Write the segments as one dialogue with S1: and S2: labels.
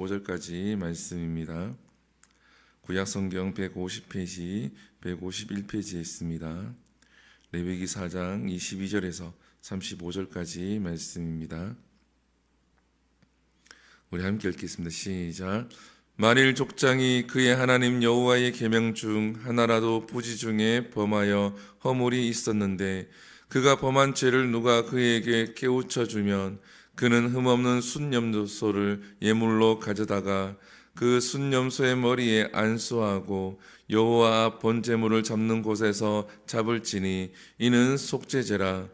S1: 5절까지 말씀입니다. 구약성경 150페이지, 151페이지에 있습니다. 레위기 4장 22절에서 35절까지 말씀입니다. 우리 함께 읽겠습니다. 시작. 만일 족장이 그의 하나님 여호와의 계명 중 하나라도 부지 중에 범하여 허물이 있었는데 그가 범한 죄를 누가 그에게 깨우쳐 주면 그는 흠없는 순염소를 예물로 가져다가 그 순염소의 머리에 안수하고 여호와 앞 번제물을 잡는 곳에서 잡을지니 이는 속죄제라.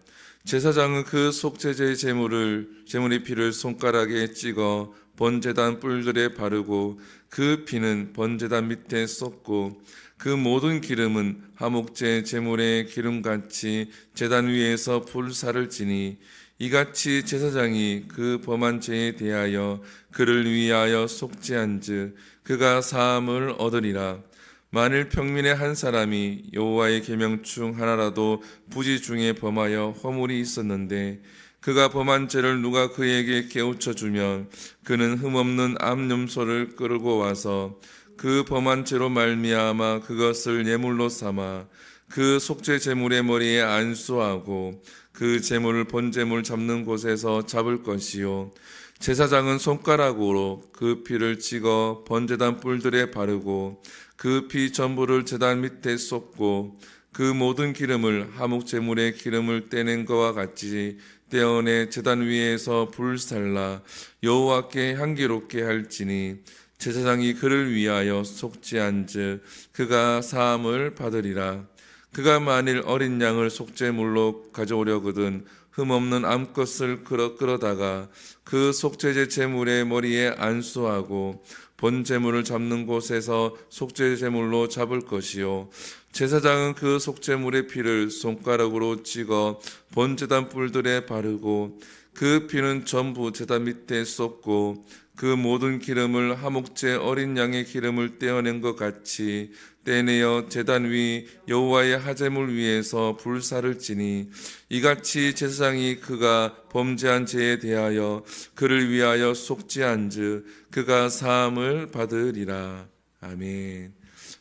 S1: 제사장은 그 속죄제 제물의 피를 손가락에 찍어 번제단 뿔들에 바르고 그 피는 번제단 밑에 쏟고 그 모든 기름은 화목제 제물의 기름같이 제단 위에서 불사를 지니 이같이 제사장이 그 범한 죄에 대하여 그를 위하여 속죄한즉 그가 사함을 얻으리라. 만일 평민의 한 사람이 여호와의 계명 중 하나라도 부지 중에 범하여 허물이 있었는데 그가 범한 죄를 누가 그에게 깨우쳐 주면 그는 흠없는 암염소를 끌고 와서 그 범한 죄로 말미암아 그것을 예물로 삼아 그 속죄 제물의 머리에 안수하고 그 제물을 번제물 잡는 곳에서 잡을 것이요 제사장은 손가락으로 그 피를 찍어 번제단 뿔들에 바르고 그 피 전부를 제단 밑에 쏟고 그 모든 기름을 화목 제물의 기름을 떼낸 것과 같이 떼어내 제단 위에서 불살라 여호와께 향기롭게 할지니 제사장이 그를 위하여 속죄한즉 그가 사함을 받으리라. 그가 만일 어린 양을 속죄물로 가져오려거든 흠없는 암것을 끌어다가 그 속죄제 제물의 머리에 안수하고 번제물을 잡는 곳에서 속죄 제물로 잡을 것이요 제사장은 그 속죄물의 피를 손가락으로 찍어 번제단 뿔들에 바르고 그 피는 전부 제단 밑에 쏟고 그 모든 기름을 화목제 어린 양의 기름을 떼어낸 것 같이 떼내어 제단 위 여호와의 하제물 위에서 불사를 지니 이같이 제사장이 그가 범죄한 죄에 대하여 그를 위하여 속죄한즉 그가 사함을 받으리라. 아멘.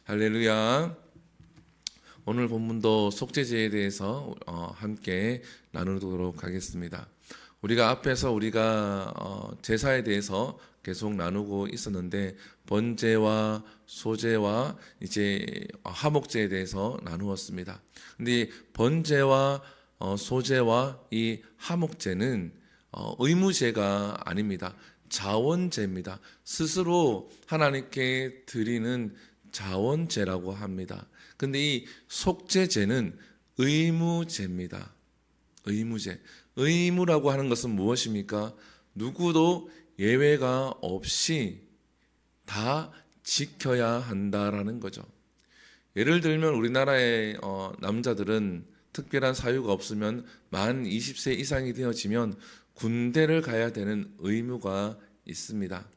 S1: 할렐루야. 오늘 본문도 속죄제에 대해서 함께 나누도록 하겠습니다. 우리가 앞에서 제사에 대해서 계속 나누고 있었는데 번제와 소제와 이제 화목제에 대해서 나누었습니다. 근데 번제와 소제와 이 화목제는 의무제가 아닙니다. 자원제입니다. 스스로 하나님께 드리는 자원제라고 합니다. 근데 이 속죄제는 의무제입니다. 의무제. 의무라고 하는 것은 무엇입니까? 누구도 예외가 없이 다 지켜야 한다라는 거죠. 예를 들면 우리나라의 남자들은 특별한 사유가 없으면 만 20세 이상이 되어지면 군대를 가야 되는 의무가 있습니다.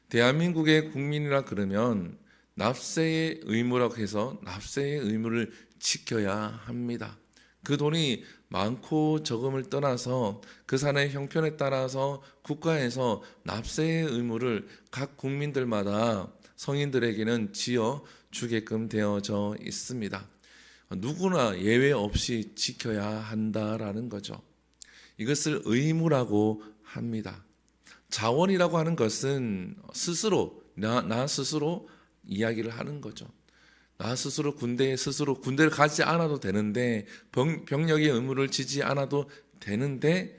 S1: 대한민국의 국민이라 그러면 납세의 의무라고 해서 납세의 의무를 지켜야 합니다. 그 돈이 많고 적음을 떠나서 그 산의 형편에 따라서 국가에서 납세의 의무를 각 국민들마다 성인들에게는 지어 주게끔 되어져 있습니다. 누구나 예외 없이 지켜야 한다라는 거죠. 이것을 의무라고 합니다. 자원이라고 하는 것은 스스로 나 스스로 이야기를 하는 거죠. 나 스스로 군대를 가지 않아도 되는데 병력의 의무를 지지 않아도 되는데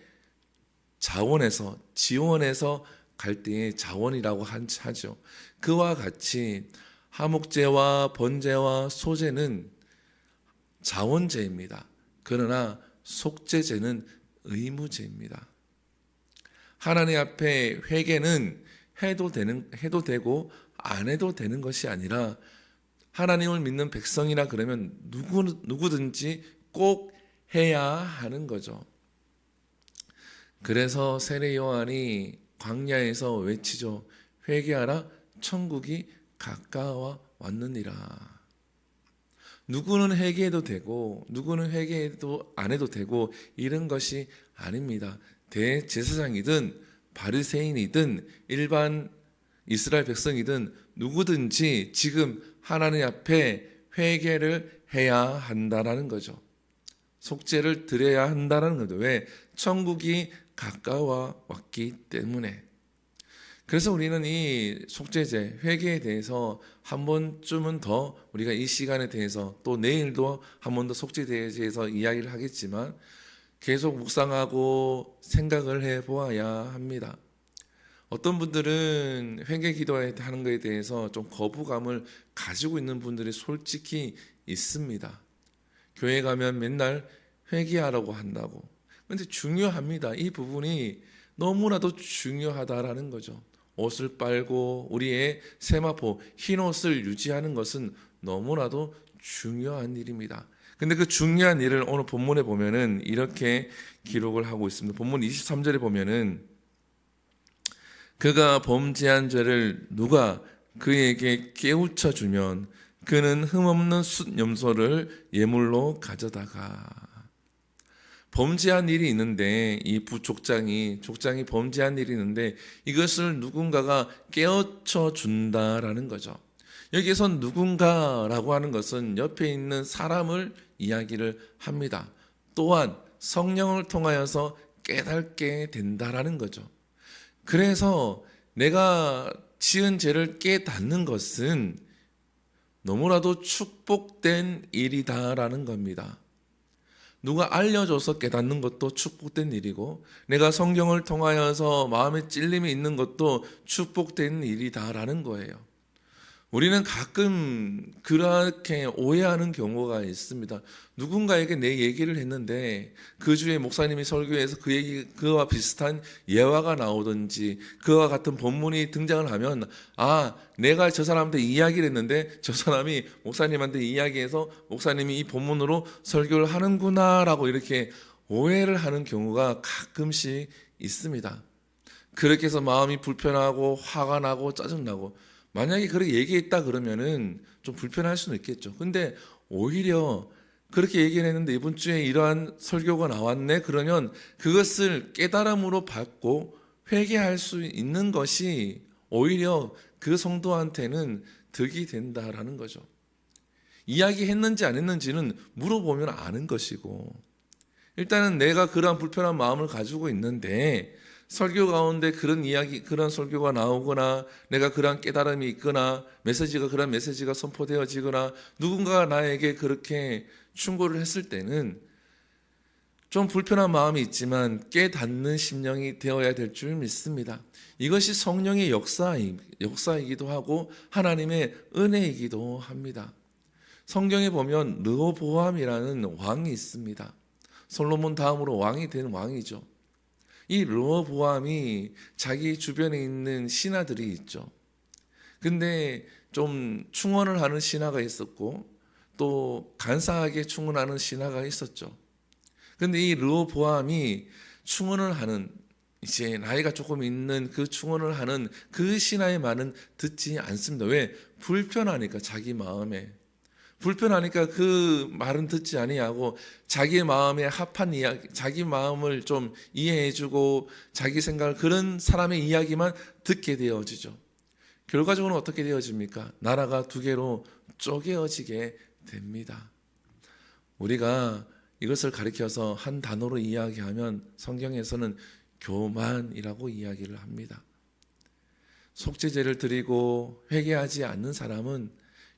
S1: 자원에서 지원해서 갈 때에 자원이라고 하죠. 그와 같이 화목제와 번제와 소제는 자원제입니다. 그러나 속죄제는 의무제입니다. 하나님 앞에 회개는 해도 되고 안 해도 되는 것이 아니라 하나님을 믿는 백성이라 그러면 누구든지 꼭 해야 하는 거죠. 그래서 세례 요한이 광야에서 외치죠. 회개하라 천국이 가까워 왔느니라. 누구는 회개해도 되고 누구는 회개해도 안 해도 되고 이런 것이 아닙니다. 대제사장이든 바리새인이든 일반 이스라엘 백성이든 누구든지 지금 하나님 앞에 회개를 해야 한다라는 거죠. 속죄를 드려야 한다는 거죠. 왜? 천국이 가까워 왔기 때문에. 그래서 우리는 이 속죄제, 회개에 대해서 한 번쯤은 더 우리가 이 시간에 대해서 또 내일도 한 번 더 속죄제에 대해서 이야기를 하겠지만 계속 묵상하고 생각을 해보아야 합니다. 어떤 분들은 회개 기도하는 것에 대해서 좀 거부감을 가지고 있는 분들이 솔직히 있습니다. 교회 가면 맨날 회개하라고 한다고. 근데 중요합니다. 이 부분이 너무나도 중요하다라는 거죠. 옷을 빨고 우리의 세마포, 흰 옷을 유지하는 것은 너무나도 중요한 일입니다. 근데 그 중요한 일을 오늘 본문에 보면은 이렇게 기록을 하고 있습니다. 본문 23절에 보면은 그가 범죄한 죄를 누가 그에게 깨우쳐 주면 그는 흠없는 숫 염소를 예물로 가져다가. 범죄한 일이 있는데 이 족장이 범죄한 일이 있는데 이것을 누군가가 깨우쳐 준다라는 거죠. 여기에서 누군가라고 하는 것은 옆에 있는 사람을 이야기를 합니다. 또한 성령을 통하여서 깨닫게 된다라는 거죠. 그래서 내가 지은 죄를 깨닫는 것은 너무나도 축복된 일이다라는 겁니다. 누가 알려줘서 깨닫는 것도 축복된 일이고 내가 성경을 통하여서 마음에 찔림이 있는 것도 축복된 일이다라는 거예요. 우리는 가끔 그렇게 오해하는 경우가 있습니다. 누군가에게 내 얘기를 했는데 그 주에 목사님이 설교해서 그와 비슷한 예화가 나오든지 그와 같은 본문이 등장을 하면 내가 저 사람한테 이야기를 했는데 저 사람이 목사님한테 이야기해서 목사님이 이 본문으로 설교를 하는구나라고 이렇게 오해를 하는 경우가 가끔씩 있습니다. 그렇게 해서 마음이 불편하고 화가 나고 짜증나고 만약에 그렇게 얘기했다 그러면은 좀 불편할 수는 있겠죠. 근데 오히려 그렇게 얘기를 했는데 이번 주에 이러한 설교가 나왔네 그러면 그것을 깨달음으로 받고 회개할 수 있는 것이 오히려 그 성도한테는 득이 된다라는 거죠. 이야기했는지 안 했는지는 물어보면 아는 것이고 일단은 내가 그러한 불편한 마음을 가지고 있는데 설교 가운데 그런 설교가 나오거나 내가 그런 깨달음이 있거나 그런 메시지가 선포되어지거나 누군가가 나에게 그렇게 충고를 했을 때는 좀 불편한 마음이 있지만 깨닫는 심령이 되어야 될 줄 믿습니다. 이것이 성령의 역사이기도 하고 하나님의 은혜이기도 합니다. 성경에 보면 르호보암이라는 왕이 있습니다. 솔로몬 다음으로 왕이 된 왕이죠. 이 르호보암이 자기 주변에 있는 신하들이 있죠. 근데 좀 충언을 하는 신하가 있었고 또 간사하게 충언하는 신하가 있었죠. 근데 이 르호보암이 충언을 하는 이제 나이가 조금 있는 그 충언을 하는 그 신하의 말은 듣지 않습니다. 왜? 불편하니까 자기 마음에. 불편하니까 그 말은 듣지 아니하고 자기 마음에 합한 이야기, 자기 마음을 좀 이해해주고 자기 생각을 그런 사람의 이야기만 듣게 되어지죠. 결과적으로 어떻게 되어집니까? 나라가 두 개로 쪼개어지게 됩니다. 우리가 이것을 가리켜서 한 단어로 이야기하면 성경에서는 교만이라고 이야기를 합니다. 속죄제를 드리고 회개하지 않는 사람은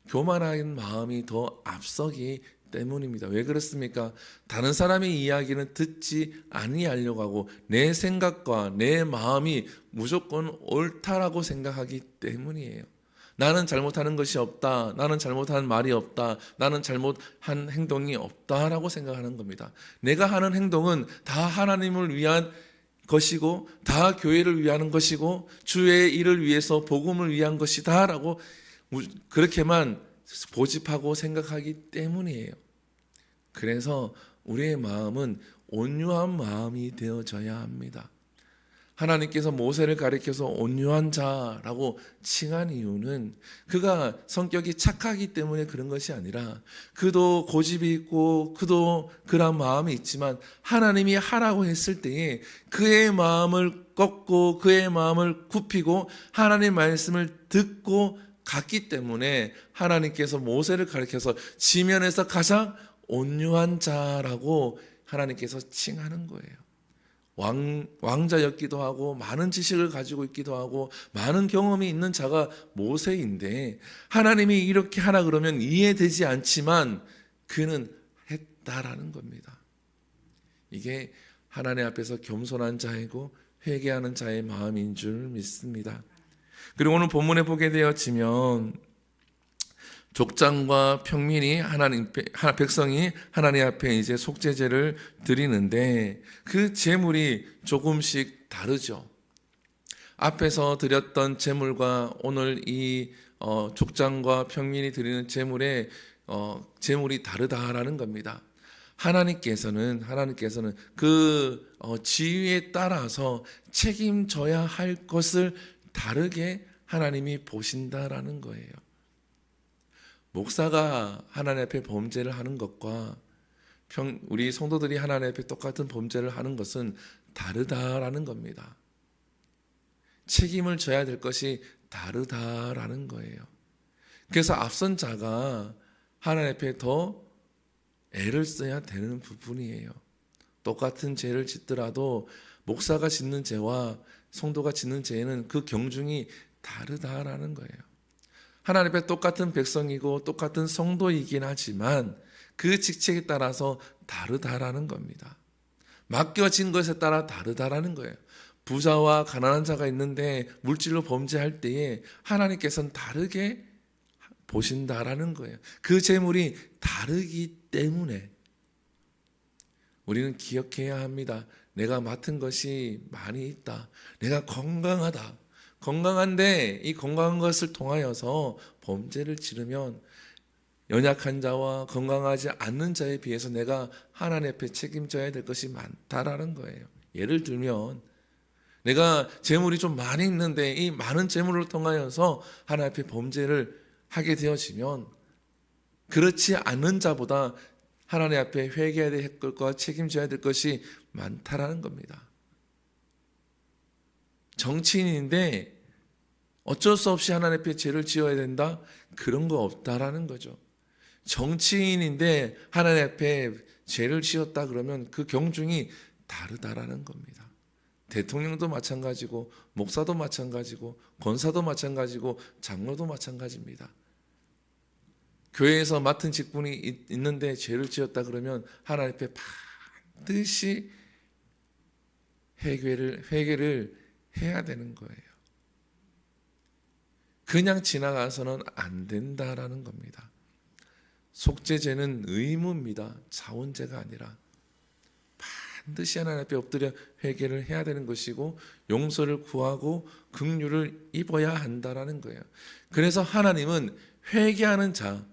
S1: 교만한 마음이 더 앞서기 때문입니다. 왜 그렇습니까? 다른 사람의 이야기는 듣지 아니하려고 하고 내 생각과 내 마음이 무조건 옳다라고 생각하기 때문이에요. 나는 잘못하는 것이 없다. 나는 잘못한 말이 없다. 나는 잘못한 행동이 없다라고 생각하는 겁니다. 내가 하는 행동은 다 하나님을 위한 것이고 다 교회를 위한 것이고 주의 일을 위해서 복음을 위한 것이다라고 그렇게만 고집하고 생각하기 때문이에요. 그래서 우리의 마음은 온유한 마음이 되어져야 합니다. 하나님께서 모세를 가리켜서 온유한 자라고 칭한 이유는 그가 성격이 착하기 때문에 그런 것이 아니라 그도 고집이 있고 그도 그런 마음이 있지만 하나님이 하라고 했을 때에 그의 마음을 꺾고 그의 마음을 굽히고 하나님의 말씀을 듣고 갔기 때문에 하나님께서 모세를 가리켜서 지면에서 가장 온유한 자라고 하나님께서 칭하는 거예요. 왕자였기도 하고 많은 지식을 가지고 있기도 하고 많은 경험이 있는 자가 모세인데 하나님이 이렇게 하라 그러면 이해되지 않지만 그는 했다라는 겁니다. 이게 하나님 앞에서 겸손한 자이고 회개하는 자의 마음인 줄 믿습니다. 그리고 오늘 본문에 보게 되어지면 족장과 평민이 백성이 하나님 앞에 이제 속죄제를 드리는데 그 제물이 조금씩 다르죠. 앞에서 드렸던 제물과 오늘 이 족장과 평민이 드리는 제물의 제물이 다르다라는 겁니다. 하나님께서는 그 지위에 따라서 책임져야 할 것을 다르게 하나님이 보신다라는 거예요. 목사가 하나님 앞에 범죄를 하는 것과 우리 성도들이 하나님 앞에 똑같은 범죄를 하는 것은 다르다라는 겁니다. 책임을 져야 될 것이 다르다라는 거예요. 그래서 앞선 자가 하나님 앞에 더 애를 써야 되는 부분이에요. 똑같은 죄를 짓더라도 목사가 짓는 죄와 성도가 짓는 죄는 그 경중이 다르다라는 거예요. 하나님 앞에 똑같은 백성이고 똑같은 성도이긴 하지만 그 직책에 따라서 다르다라는 겁니다. 맡겨진 것에 따라 다르다라는 거예요. 부자와 가난한 자가 있는데 물질로 범죄할 때에 하나님께서는 다르게 보신다라는 거예요. 그 재물이 다르기 때문에 우리는 기억해야 합니다. 내가 맡은 것이 많이 있다. 내가 건강하다. 건강한데 이 건강한 것을 통하여서 범죄를 지르면 연약한 자와 건강하지 않는 자에 비해서 내가 하나님 앞에 책임져야 될 것이 많다라는 거예요. 예를 들면 내가 재물이 좀 많이 있는데 이 많은 재물을 통하여서 하나님 앞에 범죄를 하게 되어지면 그렇지 않는 자보다 하나님 앞에 회개해야 될 것과 책임져야 될 것이 많다라는 겁니다. 정치인인데 어쩔 수 없이 하나님 앞에 죄를 지어야 된다? 그런 거 없다라는 거죠. 정치인인데 하나님 앞에 죄를 지었다 그러면 그 경중이 다르다라는 겁니다. 대통령도 마찬가지고 목사도 마찬가지고 권사도 마찬가지고 장로도 마찬가지입니다. 교회에서 맡은 직분이 있는데 죄를 지었다 그러면 하나님 앞에 반드시 회개를 해야 되는 거예요. 그냥 지나가서는 안 된다라는 겁니다. 속죄제는 의무입니다. 자원제가 아니라 반드시 하나님 앞에 엎드려 회개를 해야 되는 것이고 용서를 구하고 긍휼을 입어야 한다라는 거예요. 그래서 하나님은 회개하는 자,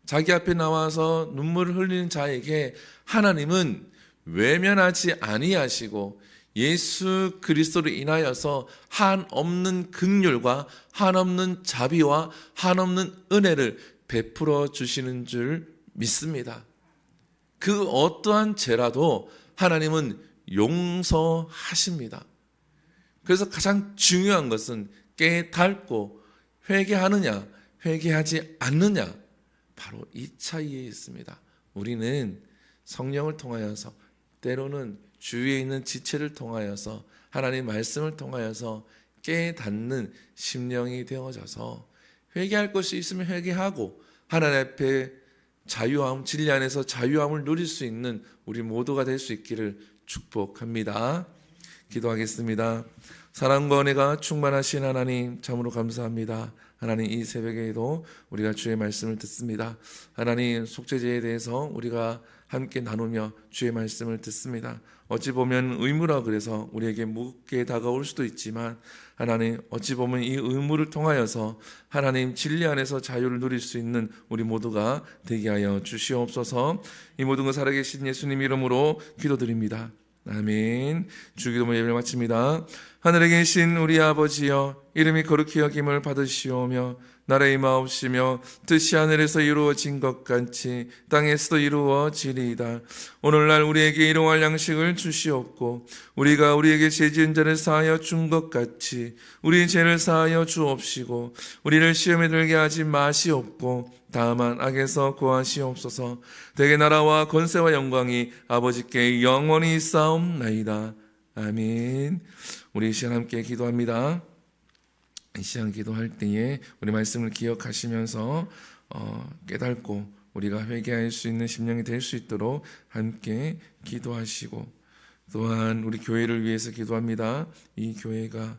S1: 자기 앞에 나와서 눈물을 흘리는 자에게 하나님은 외면하지 아니하시고 예수 그리스도로 인하여서 한없는 긍휼과 한없는 자비와 한없는 은혜를 베풀어 주시는 줄 믿습니다. 그 어떠한 죄라도 하나님은 용서하십니다. 그래서 가장 중요한 것은 깨닫고 회개하느냐 회개하지 않느냐 바로 이 차이에 있습니다. 우리는 성령을 통하여서 때로는 주위에 있는 지체를 통하여서 하나님의 말씀을 통하여서 깨닫는 심령이 되어져서 회개할 것이 있으면 회개하고 하나님 앞에 자유함, 진리 안에서 자유함을 누릴 수 있는 우리 모두가 될 수 있기를 축복합니다. 기도하겠습니다. 사랑과 은혜가 충만하신 하나님 참으로 감사합니다. 하나님 이 새벽에도 우리가 주의 말씀을 듣습니다. 하나님 속죄제에 대해서 우리가 함께 나누며 주의 말씀을 듣습니다. 어찌 보면 의무라 그래서 우리에게 무겁게 다가올 수도 있지만 하나님 어찌 보면 이 의무를 통하여서 하나님 진리 안에서 자유를 누릴 수 있는 우리 모두가 되게 하여 주시옵소서. 이 모든 것 살아계신 예수님 이름으로 기도드립니다. 아멘. 주기도문 예배를 마칩니다. 하늘에 계신 우리 아버지여, 이름이 거룩히 여김을 받으시오며 나라의 임하옵시며 뜻이 하늘에서 이루어진 것 같이 땅에서도 이루어지리이다. 오늘날 우리에게 일용할 양식을 주시옵고 우리가 우리에게 죄 지은 자를 사하여 준 것 같이 우리 죄를 사하여 주옵시고 우리를 시험에 들게 하지 마시옵고 다만 악에서 구하시옵소서. 대개 나라와 권세와 영광이 아버지께 영원히 있사옵나이다. 아멘. 우리 이 시간 함께 기도합니다. 이 시간 기도할 때에 우리 말씀을 기억하시면서 깨닫고 우리가 회개할 수 있는 심령이 될 수 있도록 함께 기도하시고, 또한 우리 교회를 위해서 기도합니다. 이 교회가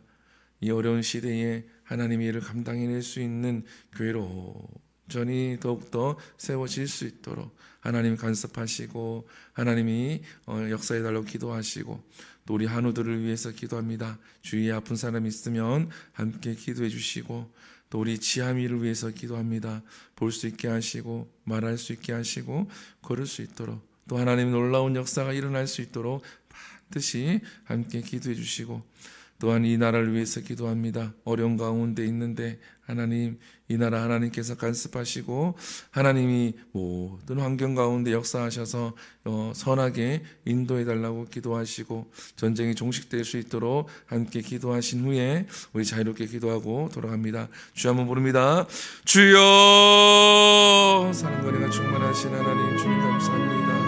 S1: 이 어려운 시대에 하나님의 일을 감당해낼 수 있는 교회로 전이 더욱더 세워질 수 있도록 하나님 간섭하시고 하나님이 역사해달라고 기도하시고, 또 우리 한우들을 위해서 기도합니다. 주위에 아픈 사람이 있으면 함께 기도해 주시고, 또 우리 지하미를 위해서 기도합니다. 볼 수 있게 하시고 말할 수 있게 하시고 걸을 수 있도록, 또 하나님의 놀라운 역사가 일어날 수 있도록 반드시 함께 기도해 주시고, 또한 이 나라를 위해서 기도합니다. 어려운 가운데 있는데 하나님, 이 나라 하나님께서 간섭하시고 하나님이 모든 환경 가운데 역사하셔서 선하게 인도해 달라고 기도하시고 전쟁이 종식될 수 있도록 함께 기도하신 후에 우리 자유롭게 기도하고 돌아갑니다. 주여 한번 부릅니다. 주여, 사랑과 은혜가 충만하신 하나님, 주님 감사합니다.